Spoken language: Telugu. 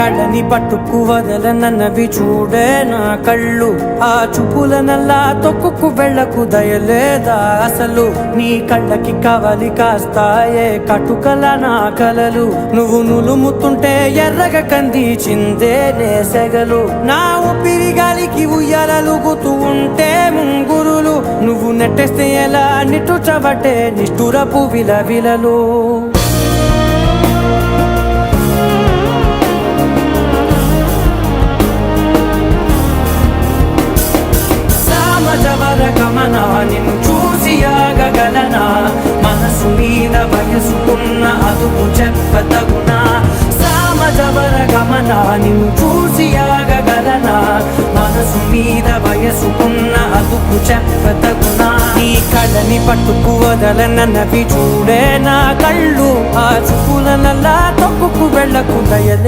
కళ్ళని పట్టుకు వదలనన్నవి చూడే నా కళ్ళు. ఆ చూపులనల్లా తొక్కుకు వెళ్ళకు దయలేదా అసలు. నీ కళ్ళకి కవలి కాస్తాయే కటుకల నా కలలు. నువ్వు నులుముతుంటే ఎర్రగ కంది చిందే నేసెగలు. నా ఊపిరి గాలికి ఉయ్యాలలుగుతూ ఉంటే ముంగురులు. నువ్వు నెట్టేస్తే ఎలా నిట్టుచబట్టే నిష్ఠురపు విలవిలలు. గమన నిన్ను చూసి ఆగగలనా. మనసు మీద వయసుకున్న అదుపు చెప్పతగునా. సామజవర గమన నిన్ను చూసి ఆగగలనా. మనసు మీద వయసుకున్న అదుపు చెప్పతగునా. నీ కళ్ళని పట్టుకు వదలనన్నవి చూడే నా కళ్ళు. ఆ చూపులనల్లా తొక్కుకు వెళ్ళకు దయలే